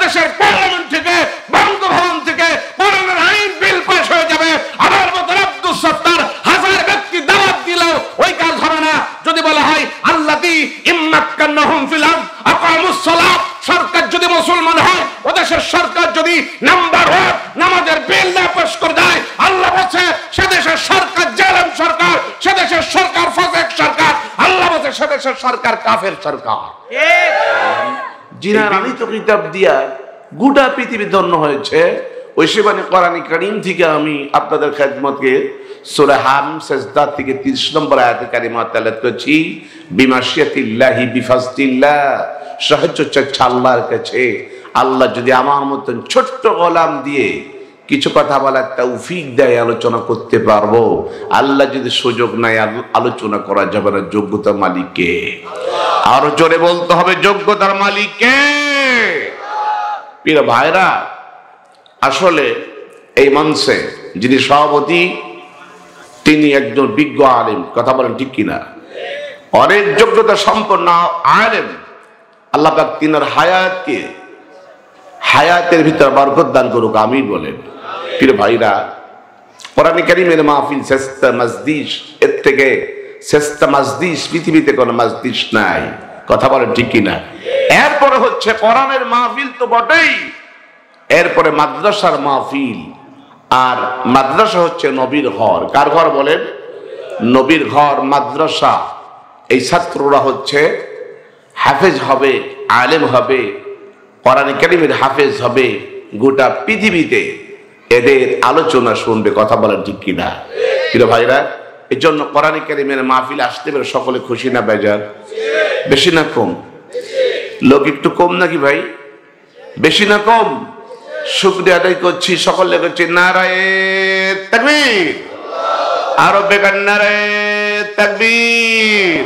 বাংলাদেশের পার্লামেন্ট থেকে, বঙ্গভবন থেকে কোরআনের আইন বিল পাস হয়ে যাবে। আমার মতো আব্দুল সত্তার হাজার ব্যক্তি দাওয়াত দিলেও ওই কাজ হবে না। যদি বলা হয় আল্লাযী ইম্মাক্কানাহুম ফিল আরদ আকামুস সালাত, সরকার যদি মুসলমান হয়, ও দেশের সরকার যদি নাম্বার 1 নামাজের বিল না পাস করে দেয়, আল্লাহ বলছে সে দেশের সরকার জালেম সরকার, সে দেশের সরকার ফাসিক সরকার, আল্লাহ বলছে সে দেশের সরকার কাফের সরকার। জিনার আমি তো কিতাব দিয়া গোটা পৃথিবী ধন্য হয়েছে। ওই সেবানে কোরআন কারীম থেকে আমি আপনাদের খেদমতকে সূরা হাম সাজদা থেকে 30 নম্বর আয়াতে কারিমা তেলাওয়াত করছি। বিমাশিয়াতিল্লাহি বিফাজলিল্লাহ, সাহায্য চাচ্ছি আল্লাহর কাছে। আল্লাহ যদি আমার মতন ছোট্ট গোলাম দিয়ে কিছু কথা বলার তৌফিক দেয়, আলোচনা করতে পারবো। আল্লাহ যদি সুযোগ নাই, আলোচনা করা যাবে না। যোগ্যতার মালিক কে? আরো জোরে বলতে হবে, যোগ্যতার মালিক কে? প্রিয় ভাইরা, আসলে এই মঞ্চে যিনি সভাপতি, তিনি একজন বিজ্ঞ আলেম। কথা বলেন ঠিক কিনা? অনেক যোগ্যতা সম্পন্ন আলেম। আল্লাহ পাক তিনার হায়াতের ভিতর বরকত দান করুক, আমিন বলেন। প্রিয় ভাইরা, কোরআন কারীমের মাহফিল শ্রেষ্ঠ মজলিস, এর থেকে শ্রেষ্ঠ মজলিস পৃথিবীতে কোনো মজলিস নাই। কথা বলেন ঠিক কিনা? এরপরে হচ্ছে কোরআনের মাহফিল তো বটেই, এরপরে মাদ্রাসার মাহফিল। আর মাদ্রাসা হচ্ছে নবীর ঘর। কার ঘর বলেন? নবীর ঘর মাদ্রাসা। এই ছাত্ররা হচ্ছে হাফেজ হবে, আলেম হবে, কোরআন কারীমের হাফেজ হবে। গোটা পৃথিবীতে এদের আলোচনা শুনবে। কথা বলেন ঠিক কিনা? প্রিয় ভাইরা, এই জন্য কোরআন কারীমের মাহফিল আসতে পেরে সকলে খুশি না বেজার? বেশি না কম? লোক একটু কম নাকি ভাই? বেশি না কম? শুকরিয়া আদায় করছি। সকলে করছি নারায়ে তাকবীর, আরো বেগান নারায়ে তাকবীর।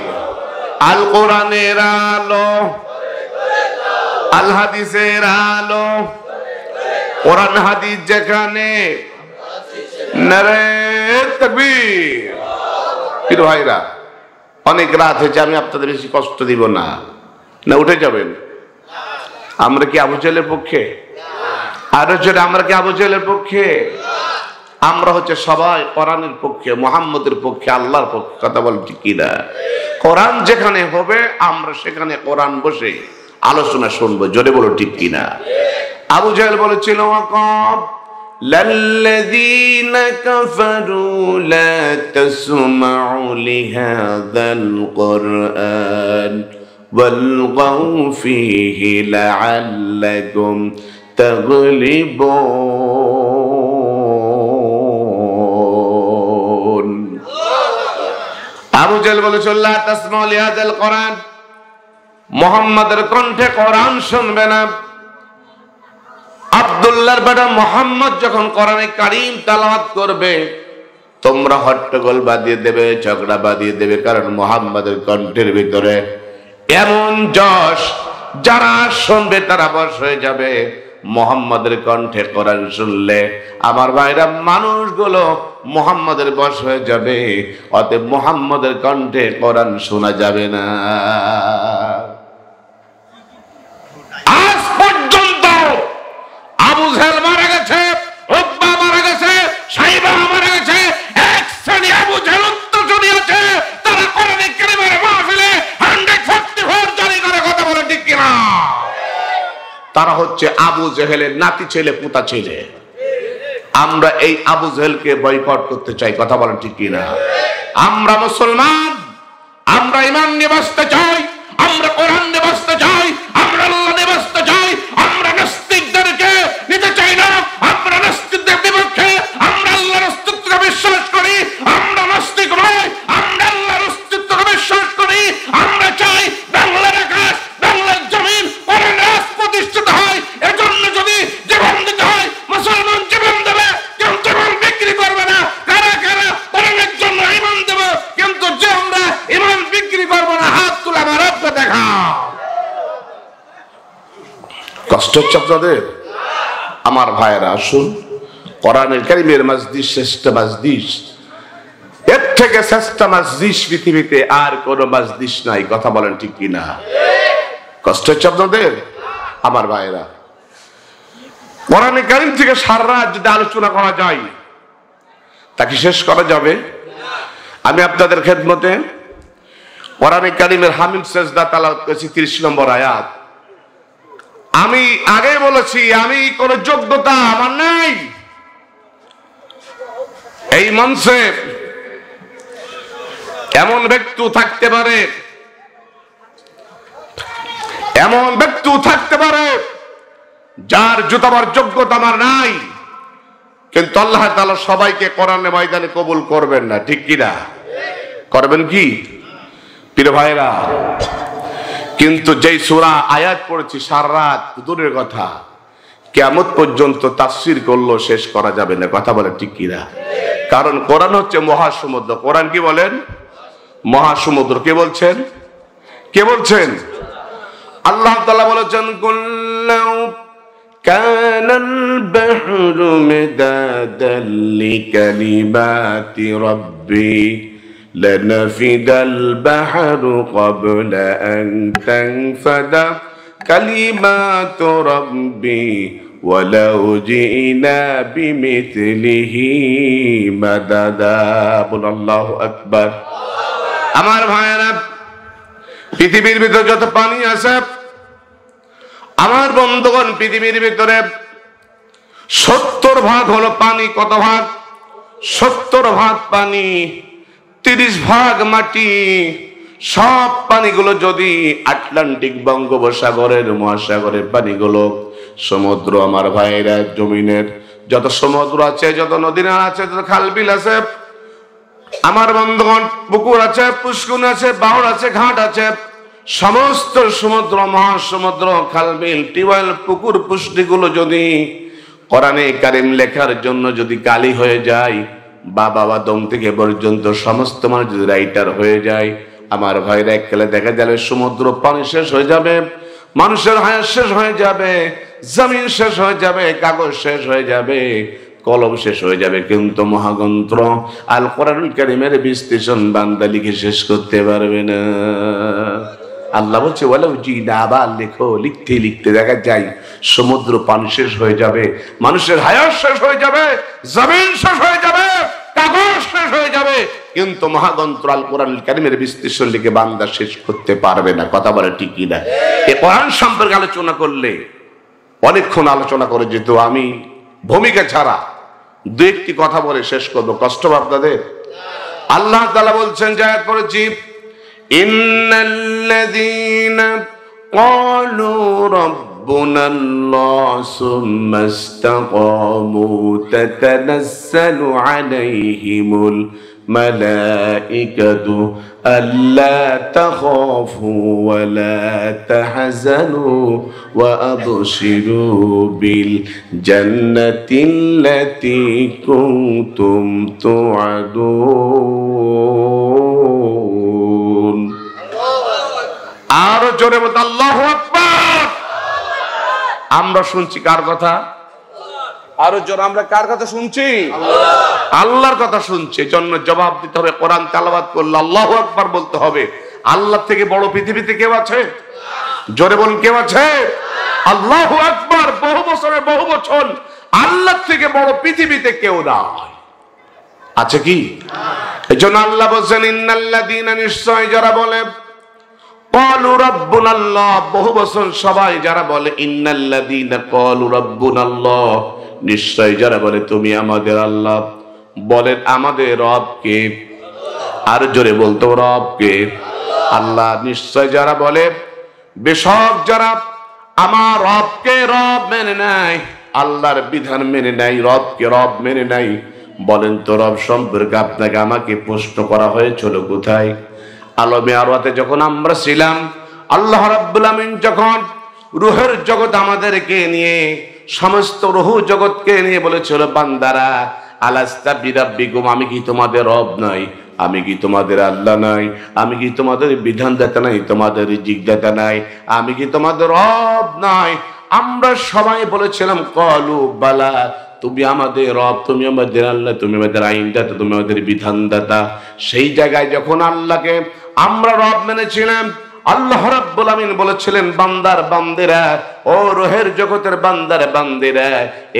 আল কোরআনের আলো, আল হাদিসের আলো, কোরআন হাদিস যেখানে, নারায়ে তাকবীর। প্রিয় ভাইরা, অনেক রাত হয়েছে, আমি আপনাদের বেশি কষ্ট দিব না। না উঠে যাবেন? আমরা কি আবু জাহেলের পক্ষে? আরো জোরে, আমরা কি আবু জাহেলের পক্ষে? আমরা হচ্ছে সবাই কোরআনের পক্ষে, মুহাম্মদের পক্ষে, আল্লাহর পক্ষে। কথা বলেন ঠিক কিনা? কোরআন যেখানে হবে আমরা সেখানে কোরআন বসে আলোচনা শুনবো। জোরে বলো ঠিক কিনা? আবু জাহেল বলেছিল, ওয়াকাব লাল্লাযীনা কাফারু লা তাসমাউ লিহাযাল কুরআন ওয়ালগাউ ফীহি লাআল্লাকুম তাগলিবুন। আবু জাহেল বলেছিল, লা তাসমাউ লিহাযাল কুরআন, মুহাম্মাদের কণ্ঠে কোরআন শুনবে না। আব্দুল্লাহর বেটা মুহাম্মদ যখন কোরআনে কারীম তেলাওয়াত করবে, তোমরা হট্টগোল বাঁধিয়ে দেবে, ঝগড়া বাঁধিয়ে দেবে। কারণ মুহাম্মাদের কণ্ঠের ভিতরে এমন যশ, যারা শুনবে তারা বশ হয়ে যাবে। মুহাম্মাদের কণ্ঠে কোরআন শুনলে আমার ভাইরা মানুষগুলো মুহাম্মাদের বশ হয়ে যাবে। অতএব মুহাম্মাদের কণ্ঠে কোরআন শোনা যাবে না। আজ পর্যন্ত আবু জাহেল মারা গেছে, উতবা মারা গেছে, সাইবা মারা গেছে, এক শ্রেণী আবু জাহেল উত্তরসূরি আছে, তারা কোরআন কারীমের মাহফিলে 144 জারি করে। কথা বলে ঠিক কিনা? তারা হচ্ছে আবু জাহেলের নাতি ছেলে, পুতা ছেলে। আমরা এই আবু জাহেলকে বয়কট করতে চাই। কথা বলেন ঠিক কিনা? আমরা মুসলমান, আমরা ঈমান নিয়ে বাঁচতে চাই, আমরা কোরআন নিয়ে বাঁচতে চাই, আমরা আল্লাহ নিয়ে বাঁচতে চাই। আমরা নাস্তিকদেরকে নিতে চাই না, আমরা নাস্তিকদের বিপক্ষে। আমরা আল্লাহর অস্তিত্বকে বিশ্বাস করি, আমরা নাস্তিক নই, আমরা আল্লাহর অস্তিত্বকে বিশ্বাস করি। আমরা চাই বাংলার আকাশ, বাংলার জমিন, কোরআনের রাজ প্রতিষ্ঠিত হয়। এজন্য যদি জীবন দিতে হয়, মুসলমান জীবন দেবে, কেউ জীবন বিক্রি করবে না। কারা কারা কোরআনের জন্য ঈমান দেবে, কিন্তু যে আমরা ঈমান বিক্রি করবো না, হাত তুলে আমার রবকে দেখাও। কষ্ট হচ্ছে আপনাদের? আমার ভাইয়েরা, আসুন, কোরআনের কারীমের মজলিস শ্রেষ্ঠ মজলিস। এর থেকে শ্রেষ্ঠ মজলিস পৃথিবীতে আর কোন মজলিস নাই। কথা বলেন ঠিক কিনা? কষ্ট হচ্ছে আপনাদের? আমার ভাইয়েরা, কোরআনে কারীম থেকে সারা রাত যদি আলোচনা করা যায় তাকে শেষ করা যাবে? আমি আপনাদের খেদমতে কোরআনে কারীমের হামিম সেজদা তেলাওয়াত করেছি 30 নম্বর আয়াত। আমি আগে বলেছি আমি কোন যোগ্যতা আমার নাই এই মঞ্চে এমন ব্যক্তি থাকতে পারে, এমন ব্যক্তি থাকতে পারে যার জুতাবার যোগ্যতা আমার নাই, কিন্তু আল্লাহ তাআলা সবাইকে কোরআনের ময়দানে কবুল করবেন না, ঠিক কিনা? করবেন কি প্রিয় ভাইরা? কিন্তু যেই সূরা আয়াত পড়েছি সারা রাত দূরের কথা, কিয়ামত পর্যন্ত তাফসীর করলো শেষ করা যাবে না, কথা বলে ঠিক কিনা? কারণ কোরআন হচ্ছে মহাসমুদ্র। কোরআন কি বলেন? মহাসমুদ্র। কে বলছেন? কে বলছেন? আল্লাহ তাআলা বলেছেন কুল্লাউ কানাল বাহরু মিদাদাল লিকালিমাতি রাব্বি লানাফিদাল বাহরু ক্বাবলা আন তানফাদা কালিমাতু রাব্বি ওয়ালাউ জিনা বিমিথলিহি মাদাদা। আল্লাহু আকবার। আমার ভাইয়েরা, পৃথিবীর ভিতরে যত পানি আছে, আমার বন্ধুগণ, পৃথিবীর ভিতরে 70 ভাগ হলো পানি। কত ভাগ? 70 ভাগ পানি, 30 ভাগ মাটি। সব পানিগুলো যদি আটলান্টিক বঙ্গোপসাগরের মহাসাগরের পানিগুলো, সমুদ্র, আমার ভাইয়েরা, জমিনের যত সমুদ্র আছে, যত নদী আছে, যত খাল বিল আছে, আমার বন্ধুগণ, পুকুর আছে, পুষ্কুন আছে, বাউর আছে, ঘাট আছে, সমস্ত সমুদ্র, মহাসমুদ্র, খালবিল, টিউবওয়েল, পুকুর, পুষ্টিগুলো যদি কোরআনে কারীম লেখার জন্য যদি কালি হয়ে যায়, বাবা দম থেকে পর্যন্ত সমস্ত মানুষ যদি রাইটার হয়ে যায়, আমার ভাইরা, এককালে দেখা যাবে সমুদ্র পানি শেষ হয়ে যাবে, মানুষের হায়াত শেষ হয়ে যাবে, জমিন শেষ হয়ে যাবে, কাগজ শেষ হয়ে যাবে, কলম শেষ হয়ে যাবে, কিন্তু মহাগ্রন্থ আল কোরআনুল কারীমের বিশ্লেষণ বান্দা লিখে শেষ করতে পারবে না। আল্লাহ বলছে ওয়ালাউ জিনা, আবার লেখো, লিখতে লিখতে দেখা যায় সমুদ্র পানি শেষ হয়ে যাবে, মানুষের হায়াত শেষ হয়ে যাবে, জমিন শেষ হয়ে যাবে, কাগজ শেষ হয়ে যাবে, কিন্তু মহাগ্রন্থ আল কোরআনুল কারীমের বিশ্লেষণ লিখে বান্দা শেষ করতে পারবে না। কথা বলে ঠিক কিনা? এই কোরআন সম্পর্কে আলোচনা করলে অনেকক্ষণ আলোচনা করে যেত। আমি ভূমিকা ছাড়া দু একটি কথা বলে শেষ করবো, কষ্ট আপনাদের? আল্লাহ তাআলা বলছেন, জায়াত পড়েছি, ইন্নাল্লাযীনা ক্বালু রাব্বুনাল্লাহ সুম্মা ইসতাকামু তাতানাজ্জালু আলাইহিমুল মালাইকাতু আল্লা তাখাফু ওয়া লা তাহজানু ওয়া আবশিরু বিল জান্নাতিল্লাতী কুনতুম তুআদুন। আর জোরে বলতে আল্লাহু আকবার। আমরা শুনছি কার কথা? আরো জোরে আমরা কার কথা শুনছি? আল্লাহর কথা শুনছি। জন্য জবাব দিতে হবে। কোরআন তেলাওয়াত করলে আল্লাহু আকবার বলতে হবে। আল্লাহ থেকে বড় পৃথিবীতে কেউ আছে? জোরে বলুন, কেউ আছে? আল্লাহু আকবার। বহু বছরের বহু বছর আল্লাহ থেকে বড় পৃথিবীতে কেউ নাই। আছে কি? এজন্য আল্লাহ বলেন, ইন্নাল্লাযীনা, নিশ্চয় যারা বলে, ক্বালু রাব্বুনাল্লাহ, বহু বছর সবাই যারা বলে, ইন্নাল্লাযীনা ক্বালু রাব্বুনাল্লাহ, নিশ্চয় যারা বলে তুমি আমাদের আল্লাহ, বলেন আমাদের রব কে? আর জোরে বলতো, রব কে? আল্লাহ। নিশ্চয় যারা বলে, বেশক যারা আমার রবকে রব মেনে নেয়, আল্লাহর বিধান মেনে নেয়, রবকে রব মেনে নেয়, বলেন তো রব সম্পর্কে আপনাকে আমাকে প্রশ্ন করা হয়েছিল কোথায়? আলমে আরওয়াতে যখন আমরা ছিলাম, আল্লাহ রাব্বুল আমিন যখন রূহের জগৎ আমাদেরকে নিয়ে, সমস্ত রূহ জগৎকে নিয়ে বলেছিল, বান্দারা আলাস্তা বিরাব্বিকুম, আমি কি তোমাদের রব নাই? আমি কি তোমাদের আল্লাহ নাই? আমি কি তোমাদের বিধান দাতা নাই? তোমাদের রিজিক দাতা নাই? আমি কি তোমাদের রব নাই? আমরা সবাই বলেছিলাম ক্বালু বালা, তুমি আমাদের রব, তুমি আমাদের আল্লাহ, তুমি আমাদের আইন দাতা, তুমি আমাদের বিধান দাতা। সেই জায়গায় যখন আল্লাহকে আমরা রব মেনেছিলাম, আল্লাহ রাব্বুল আমিন বলেছিলেন, বান্দার বান্দেরা, ও রোহের জগতের বান্দার বান্দেরা,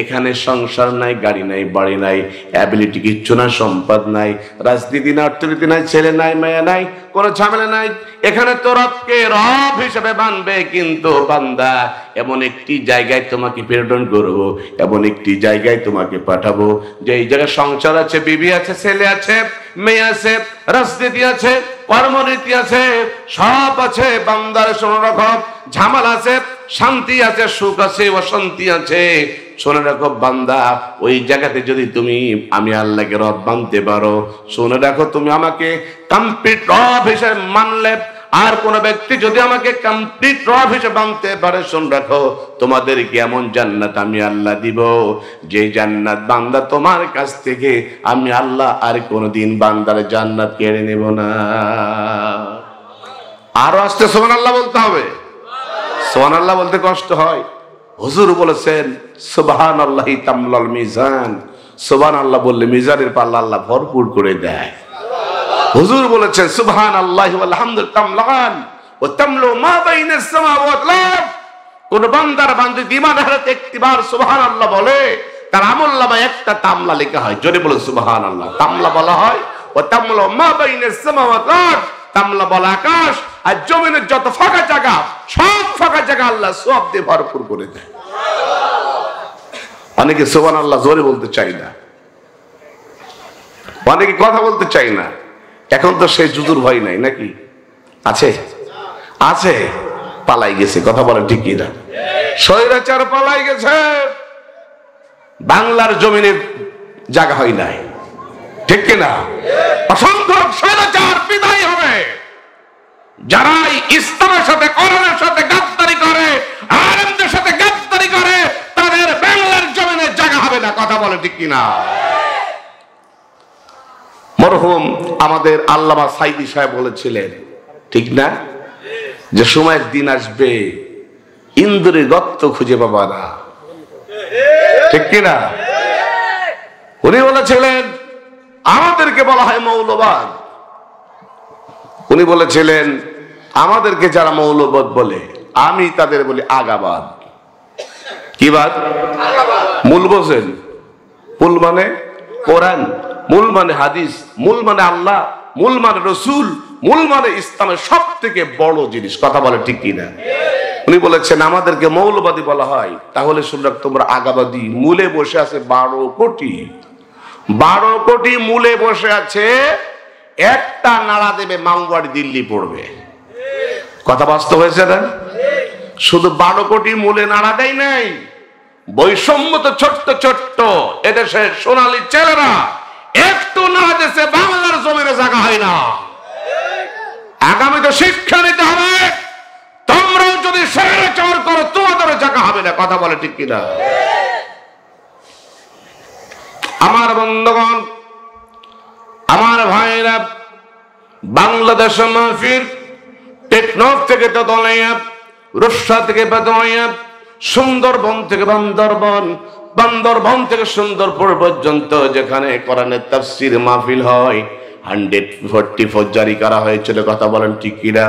এখানে সংসার নাই, গাড়ি নাই, বাড়ি নাই, অ্যাবিলিটি কিচ্ছু না, সম্পদ নাই, রাজনীতি না, অর্থনীতি নাই, ছেলে নাই, মেয়ে নাই, কোনো ঝামেলা নাই। এখানে তো রবকে রব হিসেবে মানবে, কিন্তু বান্দা এমন একটি জায়গায় তোমাকে প্রেরণ করবো, এমন একটি জায়গায় তোমাকে পাঠাবো, যে এই জায়গায় সংসার আছে, বিবি আছে, ছেলে আছে, মেয়ে আছে, রাজনীতি আছে, কর্মনীতি আছে, সব আছে। বান্দার শোনো রাখো, ঝামেলা আছে, শান্তি আছে, সুখ আছে, অশান্তি আছে। শুনে রাখো বান্দা, ওই জায়গাতে যদি তুমি আমি আল্লাহকে রব মানতে পারো, শুনে রাখো তুমি আমাকে কমপ্লিট রব হিসেবে মানলে, আর কোন ব্যক্তি যদি আমাকে কমপ্লিট রব হিসেবে মানতে পারে, শুনে রাখো তোমাদেরকে এমন জান্নাত আমি আল্লাহ দিব, যে জান্নাত বান্দা তোমার কাছ থেকে আমি আল্লাহ আর কোনদিন বান্দার জান্নাত কেড়ে নেব না। আরো আসতে সুবহানাল্লাহ বলতে হবে। সুবহানাল্লাহ বলতে কষ্ট হয়। হুজুর বলেছেন সুবহানাল্লাহি তামলাল মিজান, সুবহানাল্লাহ বললে মিজানের পাল্লা আল্লাহ ভরপুর করে দেয়। হুজুর বলেছেন সুবহানাল্লাহি ওয়াল হামদুলিল্লাহ তামলান ওয়া তামলু মা বাইনাস সামাওয়াতি ওয়াল আরদ। কোন বান্দার বান্দি ঈমান হারাতে একটিবার সুবহানাল্লাহ বলে, তার আমলনামায় একটা তামলা লেখা হয়। জোরে বলে সুবহানাল্লাহ। তামলা বলা হয় ওয়া তামলু মা বাইনাস সামাওয়াতি ওয়াল আরদ, তামলা বলা আকাশ আর জমিনের যত ফাঁকা জায়গা, সব ফাঁকা জায়গা আল্লাহ সওয়াব দিয়ে ভরপুর করে দেয়। অনেকে সুবহানাল্লাহ জোরে বলতে চাই না, অনেকে কথা বলতে চাই না। এখন তো সেই জুজুর ভয় নাই, নাকি আছে? আছে, পালাই গেছে। কথা বলে ঠিক কিনা? স্বৈরাচার পালাই গেছে, বাংলার জমিনে জায়গা হয় নাই, ঠিক কিনা? অসংখ্য স্বৈরাচার বিদায় হবে। যারা ইসলামের সাথে, কোরআনের সাথে গাদ্দারি করে, আলেমদের সাথে গাদ্দারি করে, তাদের বাংলার জমিনে জায়গা হবে না। কথা বলে ঠিক কিনা? মরহুম আমাদের আল্লামা সাইদি সাহেব বলেছিলেন, ঠিক না, যে সময়ের দিন আসবে ইন্দ্রের গর্ত খুঁজে পাবা না, ঠিক কিনা? উনি বলেছিলেন, আমাদেরকে বলা হয় মৌলবাদ। উনি বলেছিলেন, আমাদেরকে যারা মৌলবাদ বলে, আমি তাদের বলি আগাবাদ। কি বাদ? মূল বোঝেন? মূল মানে কোরআন, মূল মানে হাদিস, মূল মানে আল্লাহ, মূল মানে রসুল, মূল মানে ইসলামের সব থেকে বড় জিনিস। কথা বলে ঠিক কিনা? উনি বলেছেন আমাদেরকে মৌলবাদী বলা হয়। তাহলে শুনলাম তোমরা আগাবাদী। মূলে বসে আছে 12 কোটি, 12 কোটি মূলে বসে আছে। একটা নাড়া দেবে মামবাড়ি দিল্লি পড়বে। কথা বাস্তব হয়েছে না? শুধু 12 কোটি মূলে নাড়া দেয় নাই, বৈষম্য তো ছোট্ট ছোট্ট এদেশের সোনালী ছেলেরা একটু না দেশে বাংলার জমিনে জায়গা হয় না। আগামী তো শিক্ষা নিতে হবে। তোমরাও যদি স্বৈরাচার করো, তোমাদেরও জায়গা হবে না। কথা বলে ঠিক কিনা? আমার বন্ধুগণ, আমার ভাইরা, বাংলাদেশ মাহফিল টেকনফ থেকে তেতুলিয়া, রূপসা থেকে বেতমাইয়া, সুন্দরবন থেকে বান্দরবন, বান্দরবন থেকে সুন্দরপুর পর্যন্ত যেখানে কোরআনের তাফসীর মাহফিল হয়, 144 জারি করা হয়েছিল। কথা বলেন ঠিক কিনা?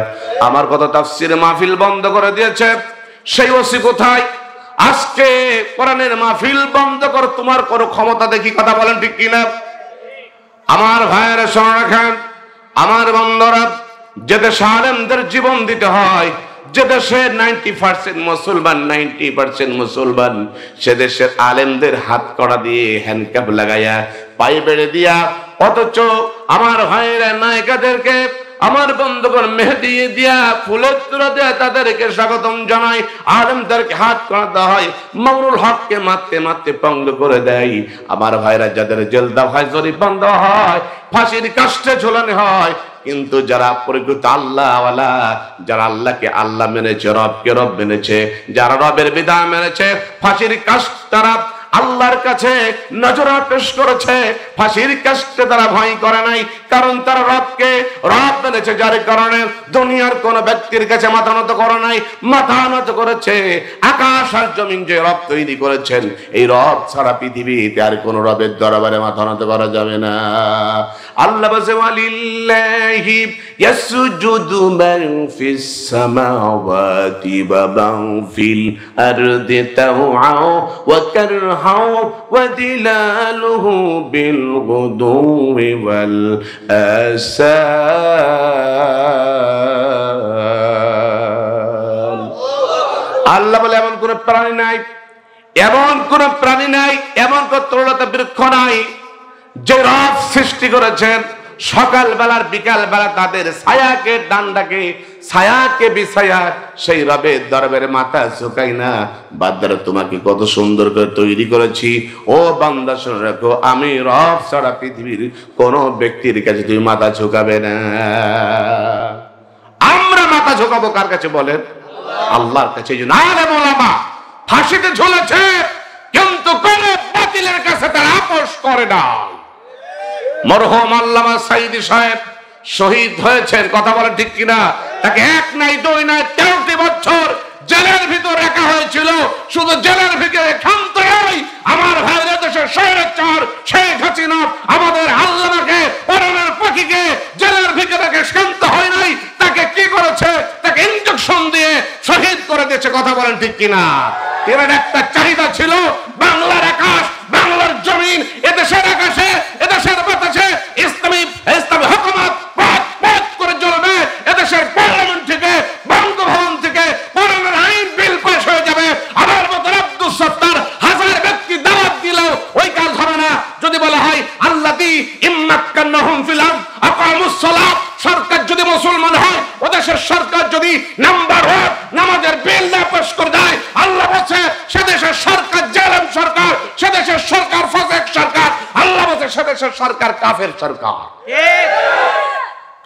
আমার কথা তাফসীর মাহফিল বন্ধ করে দিয়েছে। সেই ওসি কোথায়? আজকে কোরআনের মাহফিল বন্ধ কর তোমার কোনো ক্ষমতা দেখি। কথা বলেন ঠিক কিনা? আমার ভাইয়েরা শুনে রাখেন, আমার বন্ধুরা, যে দেশে আলেমদের জীবন দিতে হয়, যে দেশে 90% মুসলমান, 90% মুসলমান, সে দেশের আলেমদের হাত কড়া দিয়ে হ্যান্ডকাপ লাগাইয়া পায়ে বেড়ে দিয়া, অথচ আমার ভাইয়েরা নায়িকাদেরকে, আমার বন্ধুগণ মেহেদি দিয়া, ফুলের তোড়া দেয়া তাদেরকে স্বাগতম জানাই, আলেমদেরকে হাত করা হয়, মামুনুল হককে মারতে মারতে পঙ্গ করে দেয়। আমার ভাইরা যাদের জেলদা হয়, জরিপ বন্ধ হয়, ফাঁসির কাষ্টে ঝোলানো হয়, কিন্তু যারা প্রকৃত আল্লাহওয়ালা, যারা আল্লাহকে আল্লাহ মেনেছে, রবকে রব মেনেছে, যারা রবের বিধান মেনেছে, ফাঁসির কাষ্ট তারা আল্লাহর কাছে নজরা পেশ করেছে, ফাঁসির কাস্টে তারা ভয় করে নাই, কারণ তারা রবকে রব মেনেছে, যার কারণে দুনিয়ার কোন ব্যক্তির কাছে মাথা নত করে নাই, মাথা নত করেছে আকাশ আর জমিন যে রব তৈরি করেছেন, এই রব ছাড়া পৃথিবীতে আর কোন রবের দরবারে মাথা নত করা যাবে না। আল্লাহ বলে ওয়ালিল্লাহি ইয়াসজুদু মান ফিস সামাওয়াতি ওয়া মান ফিল আরদি তাওআ ওয়া কারহা ওয়া দিলালুহু বিল গুদুই ওয়াল আসাল। আল্লাহ বলে এমন কোন প্রাণী নাই, এমন কোন প্রাণী নাই, এমন কোন তরুলতা বৃক্ষ নাই যে রব সৃষ্টি করেছেন সকাল বেলার বিকাল বেলা তাদের ছায়াকে ডান্ডাকে ছায়াকে বিছায়া সেই রবের দরবারে মাথা ঝুঁকাই না। বান্দারা তোমাকে কত সুন্দর করে তৈরি করেছি, ও বান্দা শুনে রাখো, আমি রব ছাড়া পৃথিবীর কোন ব্যক্তির কাছে তুমি মাথা ঝুঁকাবে না। আমরা মাথা ঝুঁকাবো কার কাছে বলেন? আল্লাহর কাছে। আলেম ওলামা ফাঁসিতে ঝুলেছে, কিন্তু কোন বাতিলের কাছে তারা আপোষ করে না। মরহুম আল্লামা সাইদি সাহেব শহীদ হয়েছেন, কথা বলেন ঠিক কিনা? তাকে 1 নাই 2 নাই 13টি বছর জেলের ভিতর রাখা হয়েছিল। শুধু জেলের ভিতরে ক্ষান্ত নয়, আমার ভাইরা দেশের স্বৈরাচার শেখ হাসিনা আমাদের আল্লামাকে পরনের পাখিকে জেলের ভিতরে ক্ষান্ত হয় নাই, তাকে কি করেছে? তাকে ইনজেকশন দিয়ে শহীদ করে দিয়েছে, কথা বলেন ঠিক কিনা? এর একটা চাহিদা ছিল বাংলার আকাশ, বাংলার জমিন, এদেশের আকাশে, এদেশের বাতাসে ইসলামী হুকুমত পথ পথ করে জ্বলবে। এদেশের পার্লামেন্ট থেকে, বঙ্গভবন থেকে পরনের আইন বিল পাস হয়ে যাবে। আমার মতো আব্দুল সত্তার হাজার ব্যক্তি দাওয়াত দিলেও ওই কাজ হবে না। যদি বলা হয় আল্লাযী ইম্মাক্কানাহুম ফিল আরদ আকামুস সালাত, সরকার যদি মুসলমান হয়, ওদেশের সরকার যদি নাম্বার 1 নামাজের বিল না পাস করে দেয়, আল্লাহ বলছে সে দেশের সরকার জালেম সরকার, সে দেশের সরকার ফাসিক সরকার, আল্লাহ বলছে সে দেশের সরকার কাফের সরকার।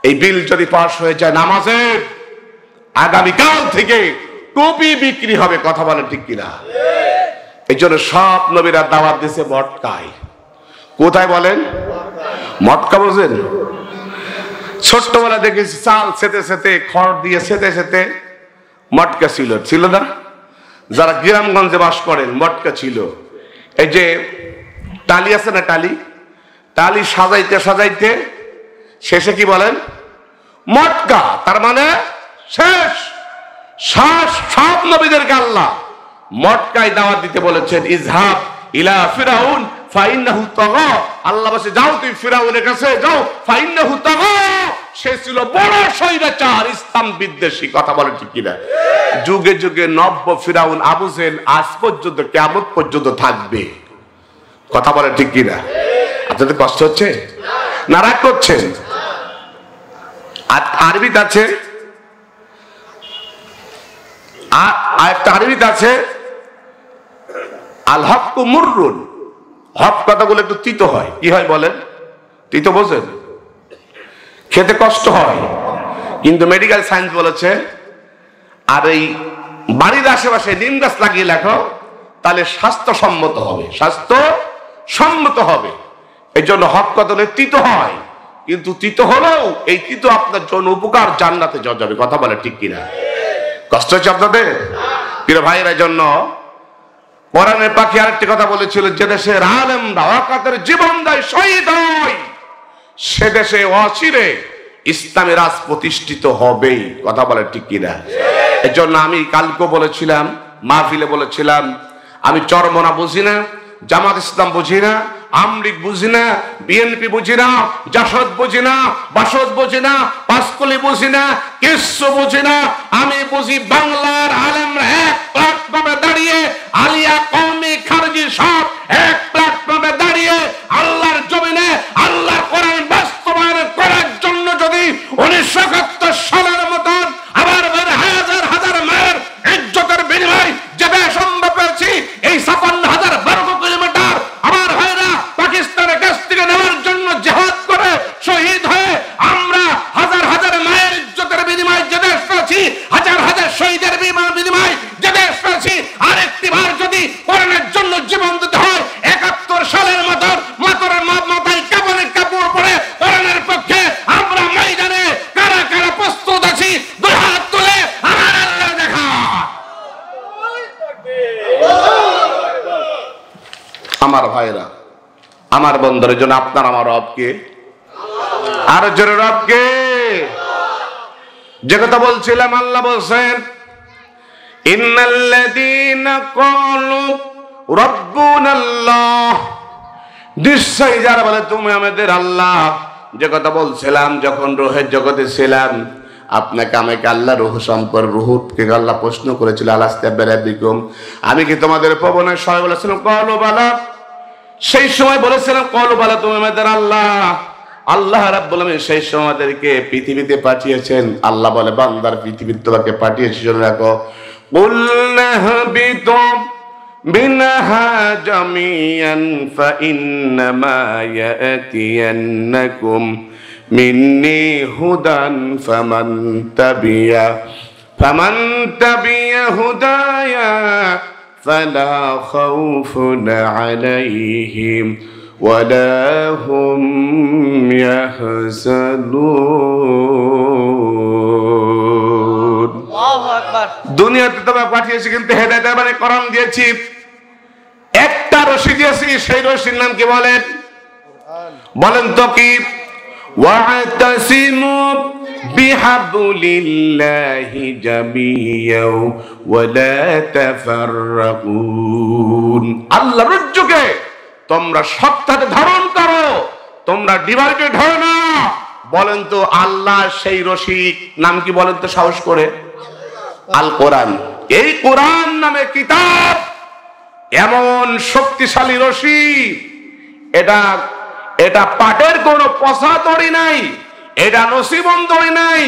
এই বিল যদি পাস হয়ে যায়, নামাজের আগামীকাল থেকে টুপি বিক্রি হবে, কথা বলেন ঠিক কিনা? এই জন্য সব নবীরা দাওয়াত দিয়েছে মটকায়। কোথায় বলেন? মটকা বোঝেন? ছোট্টবেলা দেখেছি চাল সেতে সেতে, খড় দিয়ে সেতে সেতে মটকা ছিল না? যারা গ্রামগঞ্জে বাস করেন, মটকা ছিল। এই যে টালি আছে না, টালি সাজাইতে সাজাইতে শেষে কি বলেন? মটকা। তার মানে শেষ। সব নবীদেরকে আল্লাহ মটকায় দাওয়াত দিতে বলেছেন। ইজহাব ইলা ফিরাউন ফাইন্নাহু তাগা, আল্লাহ বলে যাও তুই ফিরাউনের কাছে যাও, ফাইন্নাহু তাগা, সে ছিল বড় স্বৈরাচার, ইসলাম বিদ্বেষী, কথা বলে ঠিক কিনা? যুগে যুগে নব্য ফিরাউন আবু জেহেল আজ পর্যন্ত কিয়ামত পর্যন্ত থাকবে, কথা বলে ঠিক কিনা? আপনাদের কষ্ট হচ্ছে না রাগ করছেন? আরবিতে আছে, একটা আরবিতে আছে আল হক্কু মুররুন, হক কথাগুলো একটু তিতো হয়। কি হয় বলেন? তিতো বোঝেন? খেতে কষ্ট হয়, কিন্তু মেডিকেল সায়েন্স বলেছে আর এই বাড়ির আশেপাশে নিম গাছ লাগিয়ে লেখো, তাহলে স্বাস্থ্যসম্মত হবে, স্বাস্থ্যসম্মত হবে। এই জন্য হক কথা তিতো হয়, কিন্তু তিতো হলেও এই তিতো আপনার জন্য উপকার, জান্নাতে যাবে, কথা বলে ঠিক কিনা? কষ্ট হচ্ছে আপনাদের প্রিয় ভাইয়ের? জন্য কোরআনের পাখি আরেকটি কথা বলেছিল, যে দেশের আলেমরা ওয়াকাতের জীবন দেয়, শহীদ হয়, সে দেশে অচিরে ইসলামী রাজ প্রতিষ্ঠিত হবেই, কথা বলে ঠিক কিনা? এই জন্য আমি কালকে বলেছিলাম, মাহফিলে বলেছিলাম, আমি চরমনা বুঝি না, জামাত ইসলাম বুঝি না, আমলিগ বুঝি না, বিএনপি বুঝি না, জাসদ বুঝি না, বাসদ বুঝি না, পাঁচকলি বুঝি না, কিচ্ছু বুঝি না। আমি বুঝি বাংলার আলেমরা এক প্ল্যাটফর্মে দাঁড়িয়ে, আলিয়া কওমি খারজি সব এক প্ল্যাটফর্মে দাঁড়িয়ে আল্লাহর জমিনে আল্লাহর কোরআন বাস্তবায়ন করার জন্য যদি 1971 সালের মতন আবার হাজার হাজার মায়ের ইজ্জতের বিনিময় যে সম্ভব পেয়েছি, এই 56,000 বর্গ কিলোমিটার আমার ভাইরা পাকিস্তানের কাছ থেকে নেওয়ার জন্য জিহাদ করে শহীদ হয়ে আমরা হাজার হাজার মায়ের ইজ্জতের বিনিময় যে দেশ পেয়েছি, হাজার হাজার শহীদের বিনিময় যে দেশ পেয়েছি, আরেকটি বার যদি কোরআনের জন্য জীবন দিতে হয়, আমার ভাইরা, আমার বন্ধুদের জন্য আপনার আমার রবকে, আর জোরে রবকে। যে কথা বলছিলাম, আল্লাহ বলছেন ইন্নাল্লাযীনা ক্বালু রাব্বুনাল্লাহ, নিশ্চয়ই যারা বলে তুমি আমাদের আল্লাহ। যে কথা বলছিলাম, যখন রূহের জগতে ছিলাম, আপনাকে আমাকে আল্লাহ রূহ সম্পর্কে, রূহকে আল্লাহ প্রশ্ন করেছিল আলাস্তা বিরাব্বিকুম, আমি কি তোমাদের পবনের সবাই বলেছিলাম ক্বালু বালা, সেই সময় বলেছিলাম ক্বালু বালা তুমি আমাদের আল্লাহ। আল্লাহ রাব্বুল আলামিন সেই সময় আমাদেরকে পৃথিবীতে পাঠিয়েছেন। আল্লাহ বলে বান্দার পৃথিবীতে তোমাকে পাঠিয়েছি, জন্য রাখো। কুলনা হাবিতু মিনহা জামিআন ফাইন্নামা ইয়াতিয়ান্নাকুম মিন্নি হুদান ফামান তাবিয়া হুদায়া ফালা খাউফুন আলাইহিম ওয়ালা হুম ইয়াহজানুন। আল্লাহু আকবার। দুনিয়াতে তোমাকে পাঠিয়েছি, কিন্তু হেদায়েত মানে কোরআন দিয়েছি, একটা রশি দিয়েছি, সেই রশির নাম কি বলেন? বলেন তো কি? ওয়া'তাসিমু বিহাবলিল্লাহি জামিয়াও ওয়ালা তাফাররাকুন। আল্লাহর রজ্জুকে তোমরা শক্তভাবে ধারণ করো, তোমরা ডিভাইডেড হও না। বলেন তো আল্লাহ সেই রশি নাম কি বলেন তো সাহস করে? আল কোরআন। এই কোরআন নামে কিতাব এমন শক্তিশালী রশি, এটা পাটের কোনো পসাতরি নাই, এটা নসিবন্দরি নাই।